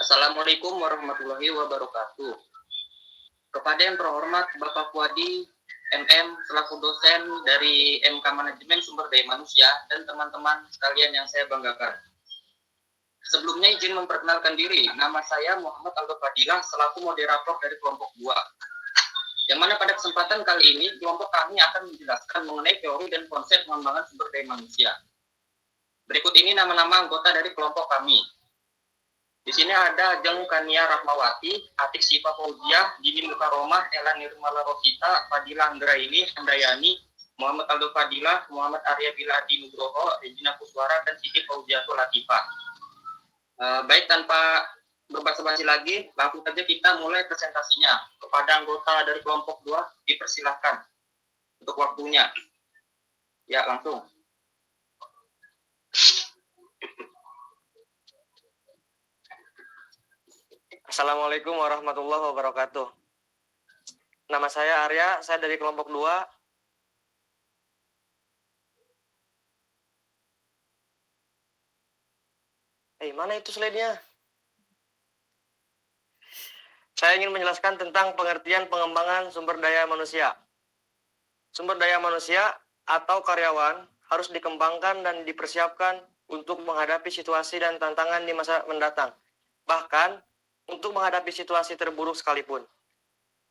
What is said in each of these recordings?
Assalamualaikum warahmatullahi wabarakatuh. Kepada yang terhormat Bapak Puadi MM selaku dosen dari MK Manajemen Sumber Daya Manusia dan teman-teman sekalian yang saya banggakan. Sebelumnya izin memperkenalkan diri, nama saya Muhammad Aldo Fadilah selaku moderator dari kelompok 2. Yang mana pada kesempatan kali ini kelompok kami akan menjelaskan mengenai teori dan konsep pengembangan sumber daya manusia. Berikut ini nama-nama anggota dari kelompok kami. Di sini ada Ajeng Kania Rahmawati, Atik Siva Fauziah, Dini Mukaromah, Ella Nirmala Rosita, Fadila Anggraini, Handayani, Muhammad Aldo Fadilah, Muhammad Arya Biladi Nugroho, Regina Kuswara, dan Siti Fauziatul Latifah. Baik, tanpa berbasa-basi lagi, langsung saja kita mulai presentasinya. Kepada anggota dari kelompok 2, dipersilahkan untuk waktunya. Ya, langsung. Assalamualaikum warahmatullahi wabarakatuh. Nama saya Arya, saya dari kelompok 2. Mana itu slide-nya? Saya ingin menjelaskan tentang pengertian pengembangan sumber daya manusia. Sumber daya manusia atau karyawan harus dikembangkan dan dipersiapkan untuk menghadapi situasi dan tantangan di masa mendatang. Bahkan untuk menghadapi situasi terburuk sekalipun.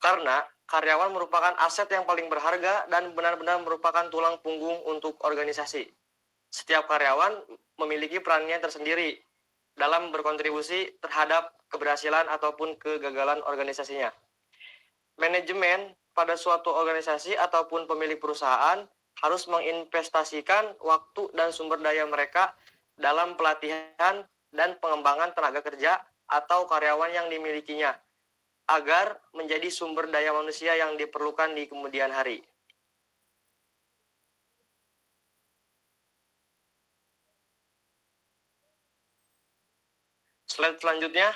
Karena karyawan merupakan aset yang paling berharga dan benar-benar merupakan tulang punggung untuk organisasi. Setiap karyawan memiliki perannya tersendiri dalam berkontribusi terhadap keberhasilan ataupun kegagalan organisasinya. Manajemen pada suatu organisasi ataupun pemilik perusahaan harus menginvestasikan waktu dan sumber daya mereka dalam pelatihan dan pengembangan tenaga kerja atau karyawan yang dimilikinya, agar menjadi sumber daya manusia yang diperlukan di kemudian hari. Slide selanjutnya.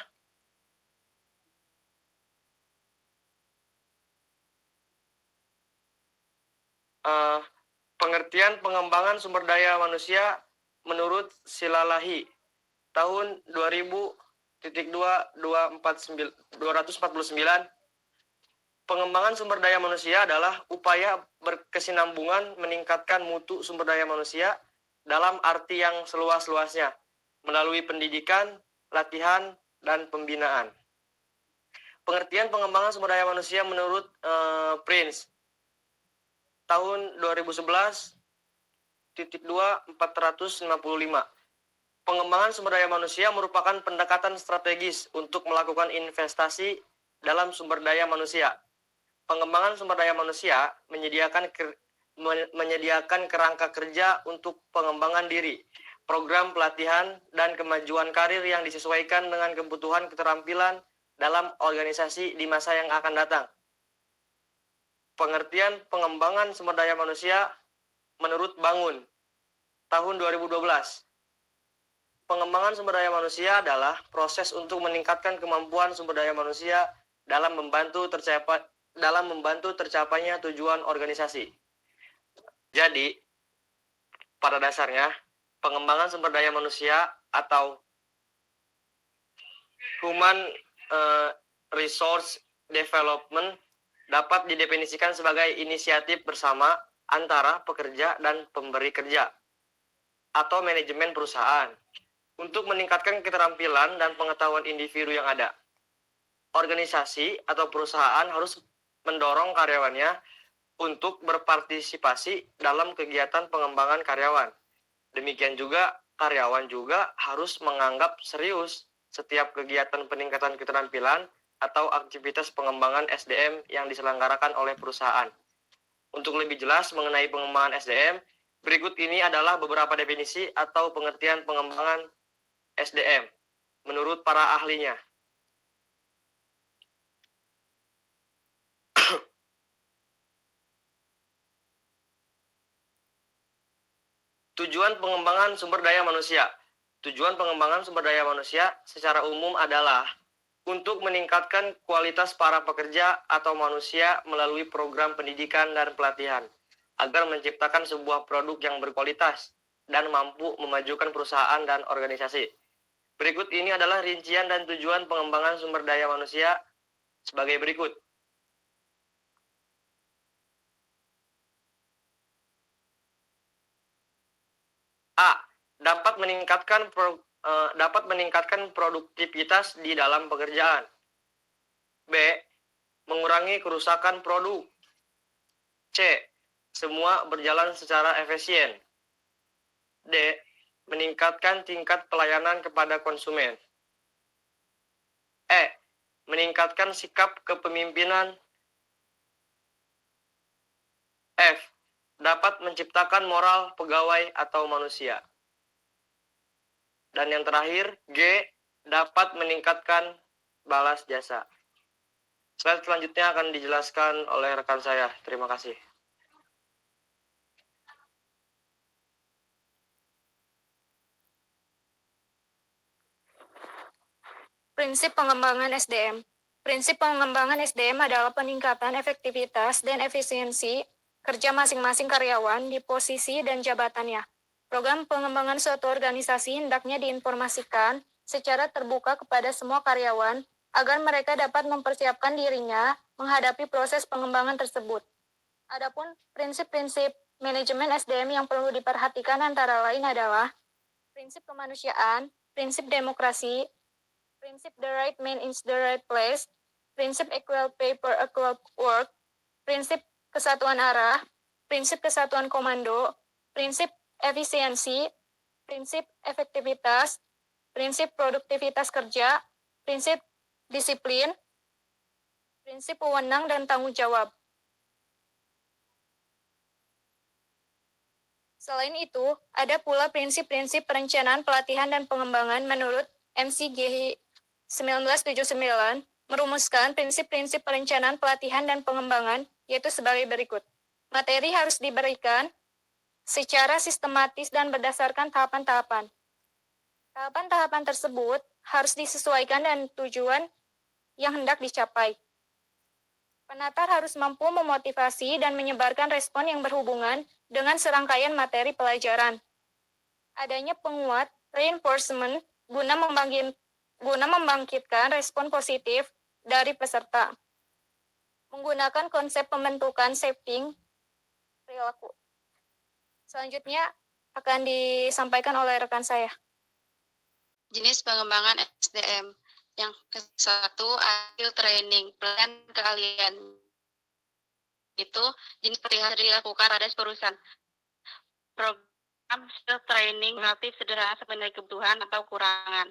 Pengertian pengembangan sumber daya manusia menurut Silalahi tahun 2000.249. Pengembangan sumber daya manusia adalah upaya berkesinambungan meningkatkan mutu sumber daya manusia dalam arti yang seluas-luasnya melalui pendidikan, latihan, dan pembinaan. Pengertian pengembangan sumber daya manusia menurut Prince tahun 2011.2.455. Pengembangan sumber daya manusia merupakan pendekatan strategis untuk melakukan investasi dalam sumber daya manusia. Pengembangan sumber daya manusia menyediakan kerangka kerja untuk pengembangan diri, program pelatihan, dan kemajuan karir yang disesuaikan dengan kebutuhan keterampilan dalam organisasi di masa yang akan datang. Pengertian pengembangan sumber daya manusia menurut Bangun tahun 2012. Pengembangan sumber daya manusia adalah proses untuk meningkatkan kemampuan sumber daya manusia dalam membantu tercapainya tujuan organisasi. Jadi, pada dasarnya, pengembangan sumber daya manusia atau Human Resource Development dapat didefinisikan sebagai inisiatif bersama antara pekerja dan pemberi kerja atau manajemen perusahaan untuk meningkatkan keterampilan dan pengetahuan individu yang ada. Organisasi atau perusahaan harus mendorong karyawannya untuk berpartisipasi dalam kegiatan pengembangan karyawan. Demikian juga, karyawan juga harus menganggap serius setiap kegiatan peningkatan keterampilan atau aktivitas pengembangan SDM yang diselenggarakan oleh perusahaan. Untuk lebih jelas mengenai pengembangan SDM, berikut ini adalah beberapa definisi atau pengertian pengembangan SDM menurut para ahlinya. Tujuan pengembangan sumber daya manusia. Tujuan pengembangan sumber daya manusia secara umum adalah untuk meningkatkan kualitas para pekerja atau manusia melalui program pendidikan dan pelatihan, agar menciptakan sebuah produk yang berkualitas dan mampu memajukan perusahaan dan organisasi. Berikut ini adalah rincian dan tujuan pengembangan sumber daya manusia sebagai berikut. A. Dapat meningkatkan produktivitas di dalam pekerjaan. B. Mengurangi kerusakan produk. C. Semua berjalan secara efisien. D. Meningkatkan tingkat pelayanan kepada konsumen. E. Meningkatkan sikap kepemimpinan. F. Dapat menciptakan moral pegawai atau manusia. Dan yang terakhir, G. Dapat meningkatkan balas jasa. Slide selanjutnya akan dijelaskan oleh rekan saya. Terima kasih. Prinsip pengembangan SDM. Prinsip pengembangan SDM adalah peningkatan efektivitas dan efisiensi kerja masing-masing karyawan di posisi dan jabatannya. Program pengembangan suatu organisasi hendaknya diinformasikan secara terbuka kepada semua karyawan agar mereka dapat mempersiapkan dirinya menghadapi proses pengembangan tersebut. Adapun prinsip-prinsip manajemen SDM yang perlu diperhatikan antara lain adalah prinsip kemanusiaan, prinsip demokrasi, prinsip the right man is the right place, prinsip equal pay for equal work, prinsip kesatuan arah, prinsip kesatuan komando, prinsip efisiensi, prinsip efektivitas, prinsip produktivitas kerja, prinsip disiplin, prinsip wewenang dan tanggung jawab. Selain itu, ada pula prinsip-prinsip perencanaan pelatihan dan pengembangan menurut MCGH 1979 merumuskan prinsip-prinsip perencanaan pelatihan dan pengembangan yaitu sebagai berikut. Materi harus diberikan secara sistematis dan berdasarkan tahapan-tahapan. Tahapan-tahapan tersebut harus disesuaikan dengan tujuan yang hendak dicapai. Penatar harus mampu memotivasi dan menyebarkan respon yang berhubungan dengan serangkaian materi pelajaran. Adanya penguat reinforcement guna membangkitkan respon positif dari peserta. Menggunakan konsep pembentukan shaping perilaku. Selanjutnya akan disampaikan oleh rekan saya. Jenis pengembangan SDM. Yang ke-1, skill training, pelatihan keahlian. Itu jenis pelatihan dilakukan pada perusahaan. Program skill training relatif sederhana sesuai kebutuhan atau kurangan.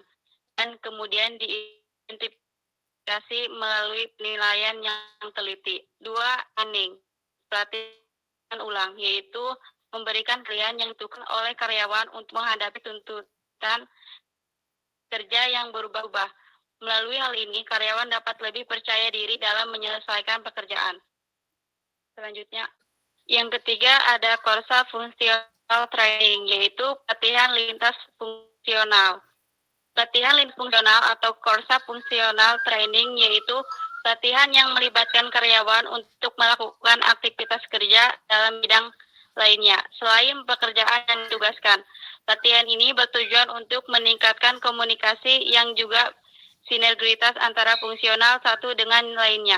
Dan kemudian diidentifikasi melalui penilaian yang teliti. 2, training, pelatihan ulang, yaitu memberikan pilihan yang ditentukan oleh karyawan untuk menghadapi tuntutan kerja yang berubah-ubah. Melalui hal ini, karyawan dapat lebih percaya diri dalam menyelesaikan pekerjaan. Selanjutnya, yang ketiga ada Korsa Fungsional Training, yaitu pelatihan lintas fungsional. Pelatihan lintas fungsional atau Korsa Fungsional Training yaitu pelatihan yang melibatkan karyawan untuk melakukan aktivitas kerja dalam bidang lainnya selain pekerjaan yang ditugaskan. Pelatihan ini bertujuan untuk meningkatkan komunikasi yang juga sinergitas antara fungsional satu dengan lainnya.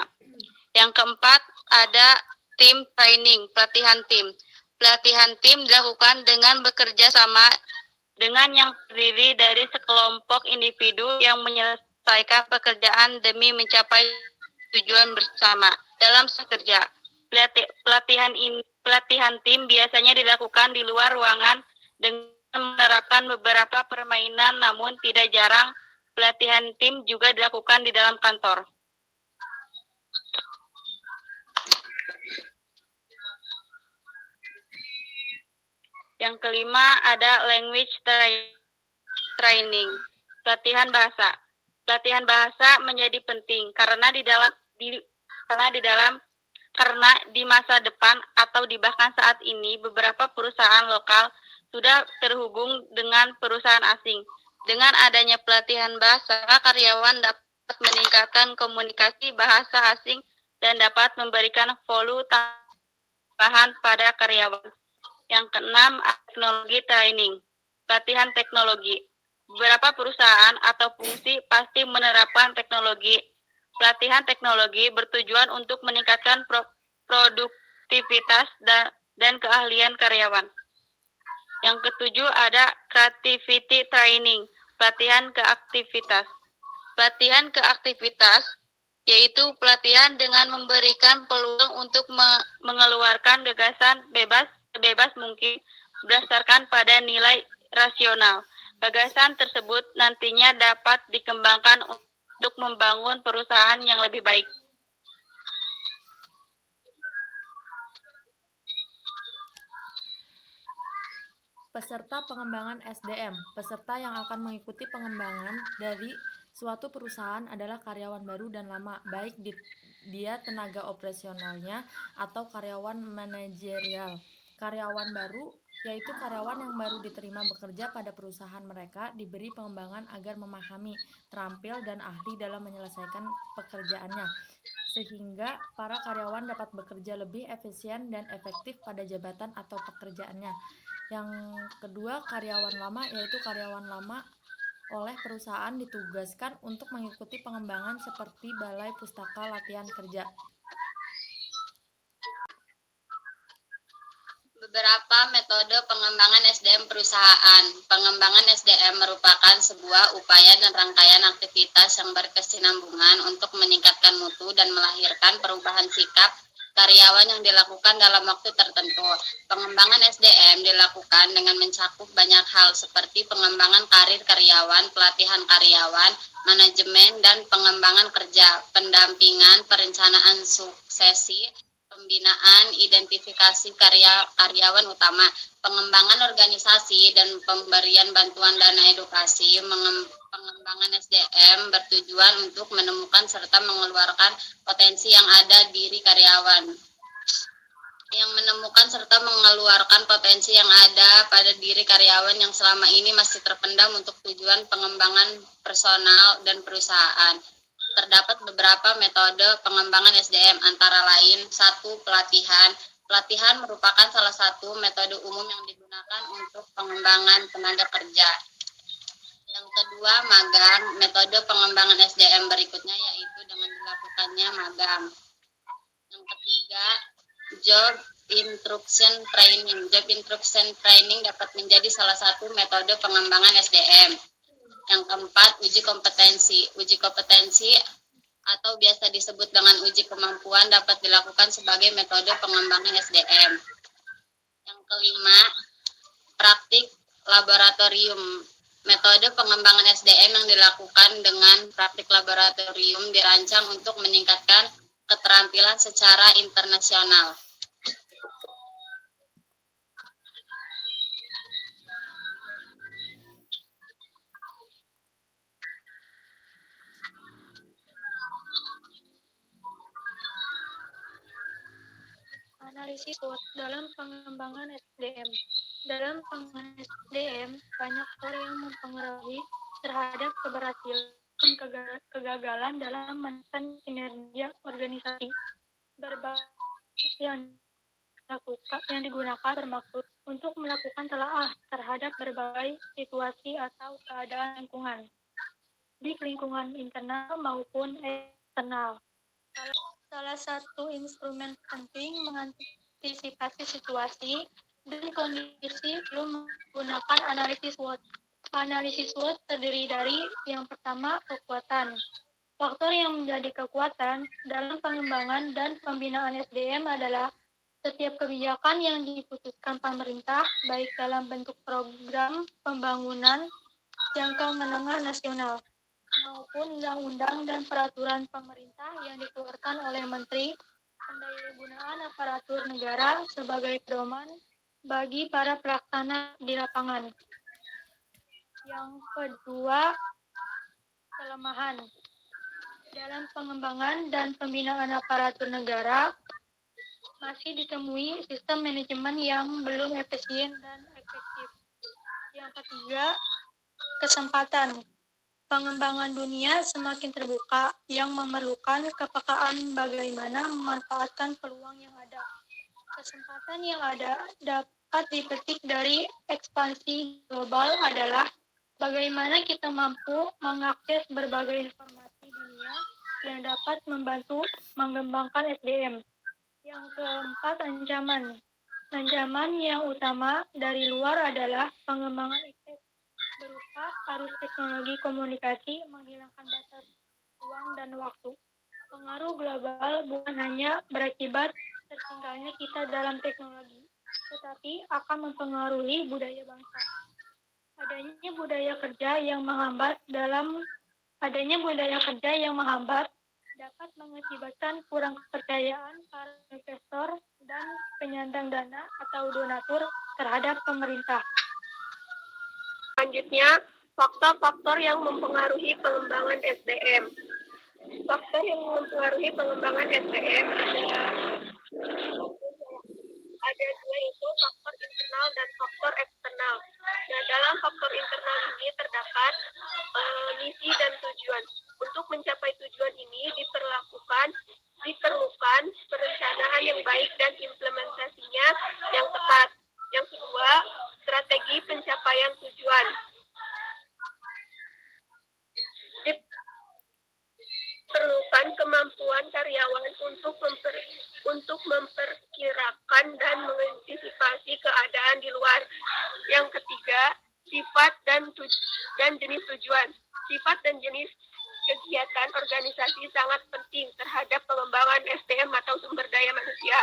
Yang keempat ada team training, pelatihan tim. Pelatihan tim dilakukan dengan bekerja sama dengan yang terdiri dari sekelompok individu yang menyelesaikan pekerjaan demi mencapai tujuan bersama dalam sekerja. Pelatihan tim biasanya dilakukan di luar ruangan dengan menerapkan beberapa permainan, namun tidak jarang pelatihan tim juga dilakukan di dalam kantor. Yang kelima ada language training, pelatihan bahasa. Pelatihan bahasa menjadi penting karena di masa depan atau di bahkan saat ini beberapa perusahaan lokal sudah terhubung dengan perusahaan asing. Dengan adanya pelatihan bahasa, karyawan dapat meningkatkan komunikasi bahasa asing dan dapat memberikan value tambahan pada karyawan. Yang keenam, teknologi training, pelatihan teknologi. Beberapa perusahaan atau fungsi pasti menerapkan teknologi. Pelatihan teknologi bertujuan untuk meningkatkan produktivitas dan keahlian karyawan. Yang ketujuh ada creativity training, pelatihan ke aktivitas. Pelatihan ke aktivitas yaitu pelatihan dengan memberikan peluang untuk mengeluarkan gagasan sebebas mungkin berdasarkan pada nilai rasional. Gagasan tersebut nantinya dapat dikembangkan untuk membangun perusahaan yang lebih baik. Peserta pengembangan SDM. Peserta yang akan mengikuti pengembangan dari suatu perusahaan adalah karyawan baru dan lama, baik dia tenaga operasionalnya atau karyawan manajerial. Karyawan baru yaitu karyawan yang baru diterima bekerja pada perusahaan mereka, diberi pengembangan agar memahami, terampil, dan ahli dalam menyelesaikan pekerjaannya, sehingga para karyawan dapat bekerja lebih efisien dan efektif pada jabatan atau pekerjaannya. Yang kedua, karyawan lama, yaitu karyawan lama oleh perusahaan ditugaskan untuk mengikuti pengembangan seperti balai pustaka latihan kerja. Beberapa metode pengembangan SDM perusahaan. Pengembangan SDM merupakan sebuah upaya dan rangkaian aktivitas yang berkesinambungan untuk meningkatkan mutu dan melahirkan perubahan sikap karyawan yang dilakukan dalam waktu tertentu. Pengembangan SDM dilakukan dengan mencakup banyak hal seperti pengembangan karir karyawan, pelatihan karyawan, manajemen dan pengembangan kerja, pendampingan, perencanaan suksesi, pembinaan, identifikasi karyawan utama, pengembangan organisasi, dan pemberian bantuan dana edukasi. Pengembangan SDM bertujuan untuk menemukan serta mengeluarkan potensi yang ada diri karyawan. Yang menemukan serta mengeluarkan potensi yang ada pada diri karyawan yang selama ini masih terpendam untuk tujuan pengembangan personal dan perusahaan. Terdapat beberapa metode pengembangan SDM, antara lain 1. Pelatihan. Pelatihan merupakan salah satu metode umum yang digunakan untuk pengembangan tenaga kerja. Yang kedua, magang. Metode pengembangan SDM berikutnya yaitu dengan dilakukannya magang. Yang ketiga, job instruction training. Job instruction training dapat menjadi salah satu metode pengembangan SDM. Yang keempat, uji kompetensi. Uji kompetensi atau biasa disebut dengan uji kemampuan dapat dilakukan sebagai metode pengembangan SDM. Yang kelima, praktik laboratorium. Metode pengembangan SDM yang dilakukan dengan praktik laboratorium dirancang untuk meningkatkan keterampilan secara internasional. Analisis SWOT dalam pengembangan SDM. Dalam pengembangan SDM, banyak faktor yang mempengaruhi terhadap keberhasilan kegagalan dalam menekan kinerja organisasi. Berbagai yang digunakan bermaksud untuk melakukan telaah terhadap berbagai situasi atau keadaan lingkungan, di lingkungan internal maupun eksternal. Salah satu instrumen penting mengantisipasi situasi dan kondisi belum menggunakan analisis SWOT. Analisis SWOT terdiri dari yang pertama, kekuatan. Faktor yang menjadi kekuatan dalam pengembangan dan pembinaan SDM adalah setiap kebijakan yang diputuskan pemerintah, baik dalam bentuk program pembangunan jangka menengah nasional maupun undang-undang dan peraturan pemerintah yang dikeluarkan oleh Menteri Pendayagunaan Aparatur Negara sebagai pedoman bagi para pelaksana di lapangan. Yang kedua, kelemahan. Dalam pengembangan dan pembinaan aparatur negara, masih ditemui sistem manajemen yang belum efisien dan efektif. Yang ketiga, kesempatan. Pengembangan dunia semakin terbuka yang memerlukan kepekaan bagaimana memanfaatkan peluang yang ada. Kesempatan yang ada dapat dipetik dari ekspansi global adalah Bagaimana kita mampu mengakses berbagai informasi dunia yang dapat membantu mengembangkan SDM. Yang keempat, ancaman. Ancaman yang utama dari luar adalah pengembangan IT berupa arus teknologi komunikasi, menghilangkan batas ruang dan waktu. Pengaruh global bukan hanya berakibat tertinggalnya kita dalam teknologi, tetapi akan mempengaruhi budaya bangsa. Adanya budaya kerja yang menghambat dapat mengakibatkan kurang kepercayaan para investor dan penyandang dana atau donatur terhadap pemerintah. Selanjutnya, faktor-faktor yang mempengaruhi pengembangan SDM. Faktor yang mempengaruhi pengembangan SDM ada dua, yaitu faktor internal dan faktor eksternal. Nah, dalam faktor internal ini terdapat misi dan tujuan. Untuk mencapai tujuan ini diperlukan perencanaan yang baik dan implementasinya yang tepat. Yang kedua, strategi pencapaian tujuan. Diperlukan kemampuan karyawan untuk memperkirakan dan mengantisipasi keadaan di luar. Yang ketiga, sifat dan jenis tujuan. Sifat dan jenis kegiatan organisasi sangat penting terhadap pengembangan SDM atau sumber daya manusia.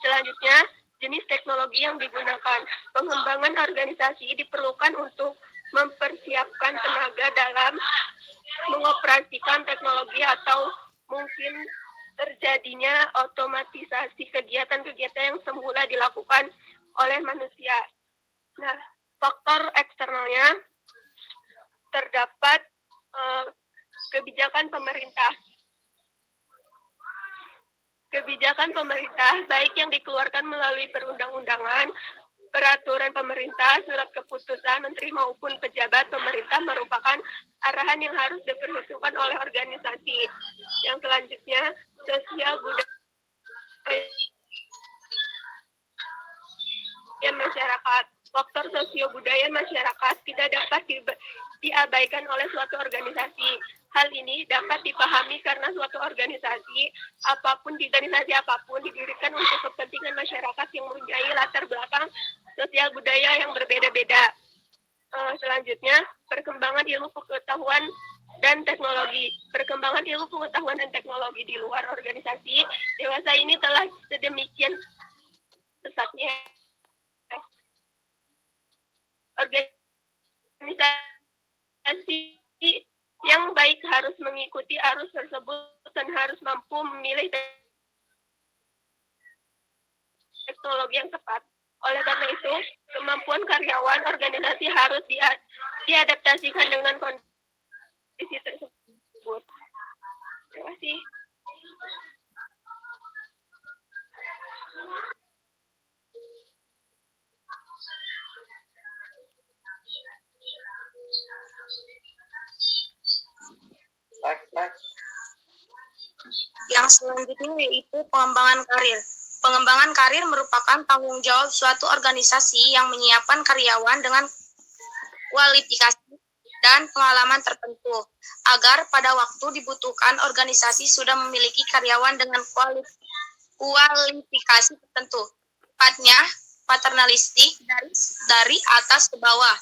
Selanjutnya, jenis teknologi yang digunakan. Pengembangan organisasi diperlukan untuk mempersiapkan tenaga dalam mengoperasikan teknologi atau mungkin terjadinya otomatisasi kegiatan-kegiatan yang semula dilakukan oleh manusia. Nah, faktor eksternalnya terdapat kebijakan pemerintah. Kebijakan pemerintah baik yang dikeluarkan melalui perundang-undangan, peraturan pemerintah, surat keputusan menteri maupun pejabat pemerintah merupakan arahan yang harus diperhitungkan oleh organisasi. Yang selanjutnya, sosial budaya masyarakat. Faktor sosio-budaya masyarakat tidak dapat diabaikan oleh suatu organisasi. Hal ini dapat dipahami karena suatu organisasi apapun didirikan untuk kepentingan masyarakat yang mempunyai latar belakang sosial budaya yang berbeda-beda. Selanjutnya, perkembangan ilmu pengetahuan dan teknologi. Perkembangan ilmu pengetahuan dan teknologi di luar organisasi dewasa ini telah sedemikian pesatnya. Organisasi yang baik harus mengikuti arus tersebut dan harus mampu memilih teknologi yang tepat. Oleh karena itu, kemampuan karyawan organisasi harus diadaptasikan dengan kondisi tersebut. Terima kasih. Yang selanjutnya yaitu pengembangan karir. Pengembangan karir merupakan tanggung jawab suatu organisasi yang menyiapkan karyawan dengan kualifikasi dan pengalaman tertentu, agar pada waktu dibutuhkan organisasi sudah memiliki karyawan dengan kualifikasi tertentu. Tepatnya, paternalistik dari atas ke bawah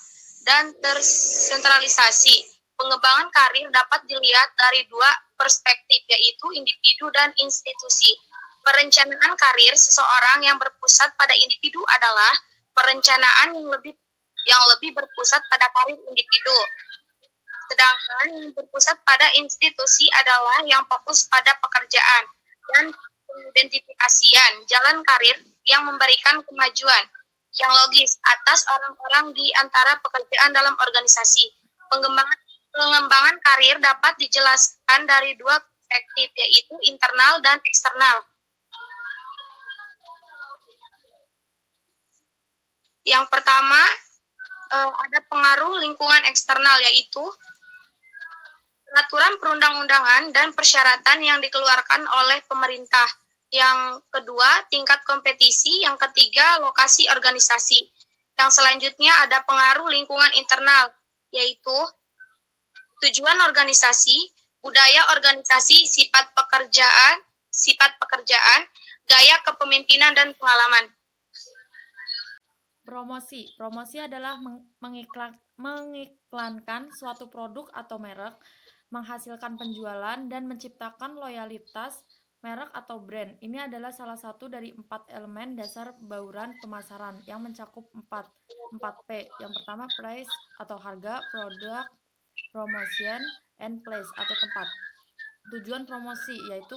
dan tersentralisasi. Pengembangan karir dapat dilihat dari dua perspektif, yaitu individu dan institusi. Perencanaan karir seseorang yang berpusat pada individu adalah perencanaan yang lebih berpusat pada karir individu. Sedangkan yang berpusat pada institusi adalah yang fokus pada pekerjaan dan pengidentifikasian jalan karir yang memberikan kemajuan yang logis atas orang-orang di antara pekerjaan dalam organisasi. Pengembangan karir dapat dijelaskan dari dua perspektif, yaitu internal dan eksternal. Yang pertama, ada pengaruh lingkungan eksternal, yaitu peraturan perundang-undangan dan persyaratan yang dikeluarkan oleh pemerintah. Yang kedua, tingkat kompetisi. Yang ketiga, lokasi organisasi. Yang selanjutnya ada pengaruh lingkungan internal, yaitu tujuan organisasi, budaya organisasi, sifat pekerjaan, gaya kepemimpinan dan pengalaman. Promosi. Promosi adalah mengiklankan suatu produk atau merek, menghasilkan penjualan, dan menciptakan loyalitas merek atau brand. Ini adalah salah satu dari 4 elemen dasar bauran pemasaran yang mencakup 4P. Yang pertama, price atau harga, product, promotion, and place atau tempat. Tujuan promosi yaitu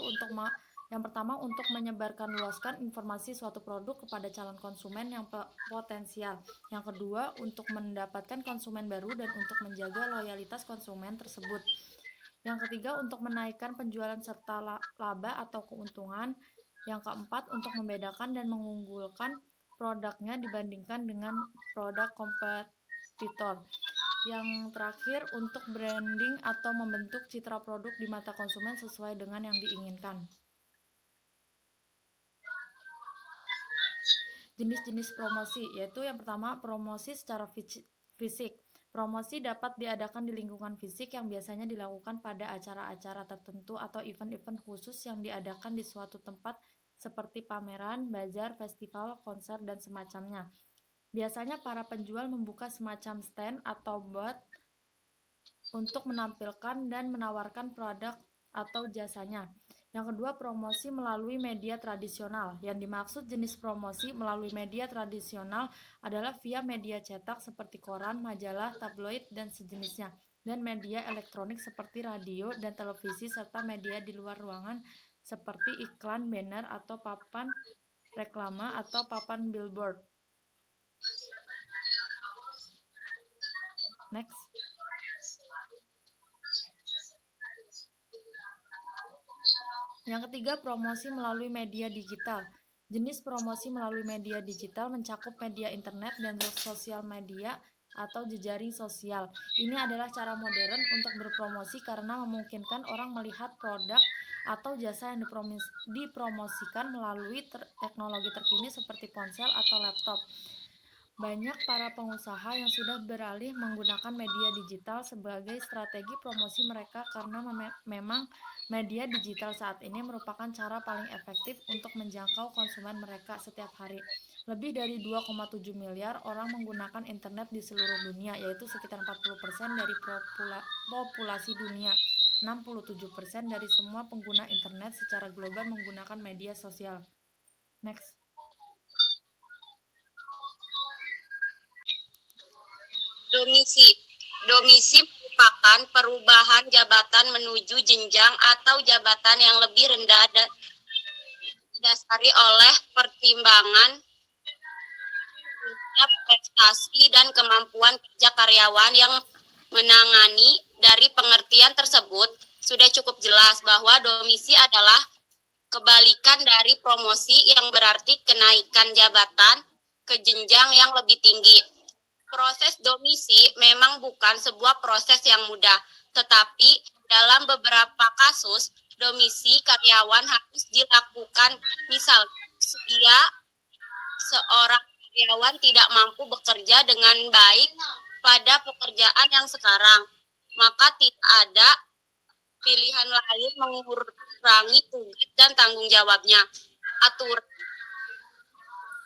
yang pertama untuk menyebarkan luaskan informasi suatu produk kepada calon konsumen yang potensial. Yang kedua untuk mendapatkan konsumen baru dan untuk menjaga loyalitas konsumen tersebut. Yang ketiga untuk menaikkan penjualan serta laba atau keuntungan. Yang keempat untuk membedakan dan mengunggulkan produknya dibandingkan dengan produk kompetitor. Yang terakhir untuk branding atau membentuk citra produk di mata konsumen sesuai dengan yang diinginkan. Jenis-jenis promosi yaitu yang pertama promosi secara fisik. Promosi dapat diadakan di lingkungan fisik yang biasanya dilakukan pada acara-acara tertentu atau event-event khusus yang diadakan di suatu tempat seperti pameran, bazar, festival, konser, dan semacamnya. Biasanya para penjual membuka semacam stand atau booth untuk menampilkan dan menawarkan produk atau jasanya. Yang kedua, promosi melalui media tradisional. Yang dimaksud jenis promosi melalui media tradisional adalah via media cetak seperti koran, majalah, tabloid, dan sejenisnya, dan media elektronik seperti radio dan televisi, serta media di luar ruangan seperti iklan, banner, atau papan reklame atau papan billboard. Next. Yang ketiga, promosi melalui media digital. Jenis promosi melalui media digital mencakup media internet dan sosial media atau jejaring sosial. Ini adalah cara modern untuk berpromosi karena memungkinkan orang melihat produk atau jasa yang dipromosikan melalui teknologi terkini seperti ponsel atau laptop. Banyak para pengusaha yang sudah beralih menggunakan media digital sebagai strategi promosi mereka karena memang media digital saat ini merupakan cara paling efektif untuk menjangkau konsumen mereka setiap hari. Lebih dari 2,7 miliar orang menggunakan internet di seluruh dunia, yaitu sekitar 40% dari populasi dunia. 67% dari semua pengguna internet secara global menggunakan media sosial. Next. Domisi merupakan perubahan jabatan menuju jenjang atau jabatan yang lebih rendah dan didasari oleh pertimbangan prestasi dan kemampuan kerja karyawan yang menangani. Dari pengertian tersebut sudah cukup jelas bahwa domisi adalah kebalikan dari promosi yang berarti kenaikan jabatan ke jenjang yang lebih tinggi. Proses domisi memang bukan sebuah proses yang mudah, tetapi dalam beberapa kasus, domisi karyawan harus dilakukan. Misal, jika seorang karyawan tidak mampu bekerja dengan baik pada pekerjaan yang sekarang, maka tidak ada pilihan lain mengurangi tugas dan tanggung jawabnya. Aturan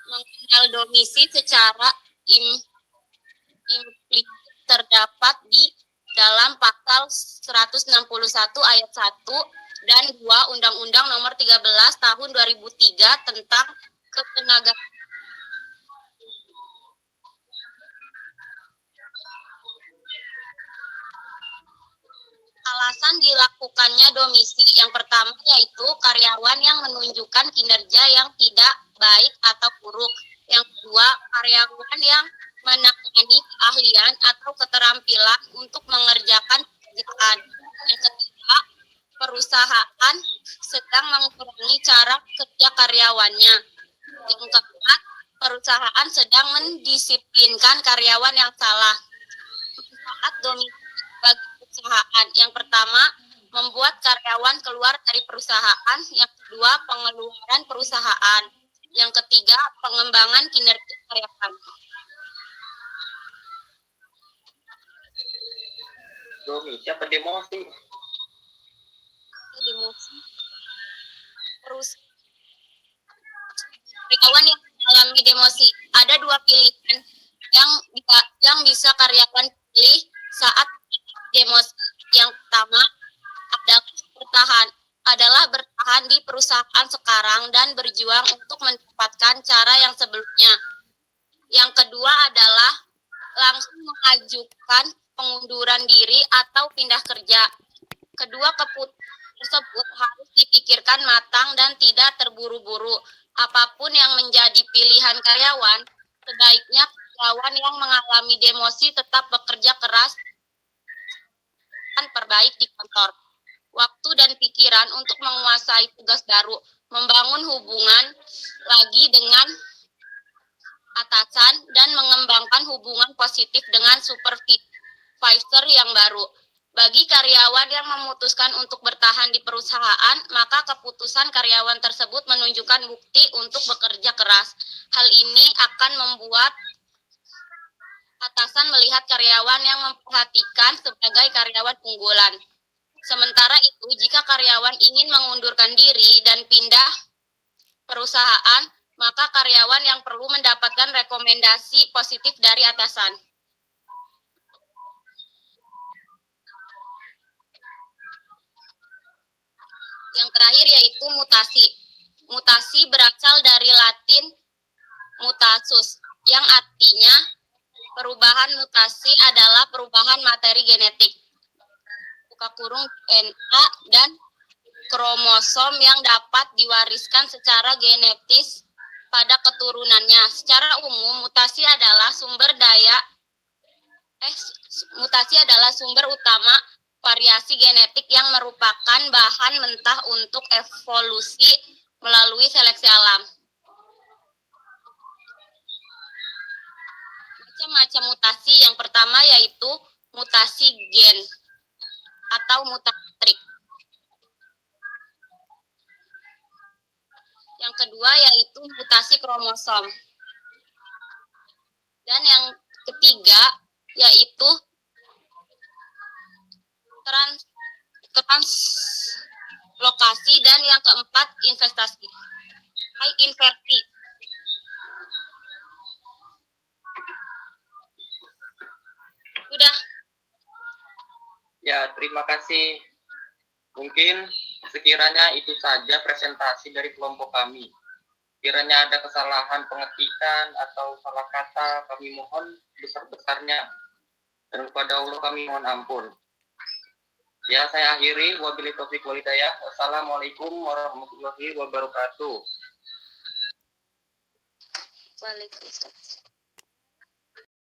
mengenal domisi secara implisit terdapat di dalam pasal 161 ayat 1 dan 2 Undang-Undang Nomor 13 Tahun 2003 tentang ketenagaan. Alasan dilakukannya domisi yang pertama yaitu karyawan yang menunjukkan kinerja yang tidak baik atau buruk. Yang kedua, karyawan yang menangani keahlian atau keterampilan untuk mengerjakan pekerjaan. Yang ketiga, perusahaan sedang mengurangi cara kerja karyawannya. Yang keempat, perusahaan sedang mendisiplinkan karyawan yang salah. Manfaat domisi bagi perusahaan. Yang pertama, membuat karyawan keluar dari perusahaan. Yang kedua, pengeluaran perusahaan. Yang ketiga, pengembangan kinerja karyawan. Domi, siapa demosi? Demosi terus karyawan yang mengalami demosi. Ada dua pilihan yang bisa karyawan pilih saat demosi. Yang pertama adalah bertahan di perusahaan sekarang dan berjuang untuk mendapatkan cara yang sebelumnya. Yang kedua adalah langsung mengajukan pengunduran diri atau pindah kerja. Kedua keputusan tersebut harus dipikirkan matang dan tidak terburu-buru. Apapun yang menjadi pilihan karyawan, sebaiknya karyawan yang mengalami demosi tetap bekerja keras dan perbaik di kantor. Waktu dan pikiran untuk menguasai tugas baru, membangun hubungan lagi dengan atasan, dan mengembangkan hubungan positif dengan supervisor yang baru. Bagi karyawan yang memutuskan untuk bertahan di perusahaan, maka keputusan karyawan tersebut menunjukkan bukti untuk bekerja keras. Hal ini akan membuat atasan melihat karyawan yang memperhatikan sebagai karyawan unggulan. Sementara itu, jika karyawan ingin mengundurkan diri dan pindah perusahaan, maka karyawan yang perlu mendapatkan rekomendasi positif dari atasan. Yang terakhir yaitu mutasi. Mutasi berasal dari Latin mutasus, yang artinya perubahan. Mutasi adalah perubahan materi genetik, buka kurung DNA, dan kromosom yang dapat diwariskan secara genetis pada keturunannya. Secara umum, mutasi adalah sumber utama variasi genetik yang merupakan bahan mentah untuk evolusi melalui seleksi alam. Macam-macam mutasi, yang pertama yaitu mutasi gen atau mutasi trik. Yang kedua yaitu mutasi kromosom. Dan yang ketiga yaitu translokasi, dan yang keempat inversi. Udah. Ya, terima kasih. Mungkin sekiranya itu saja presentasi dari kelompok kami. Kiranya ada kesalahan pengetikan atau salah kata, kami mohon besar-besarnya. Dan kepada Allah kami mohon ampun. Ya, saya akhiri. Wabillahi taufiq wal hidayah. Wassalamualaikum warahmatullahi wabarakatuh. Waalaikumsalam.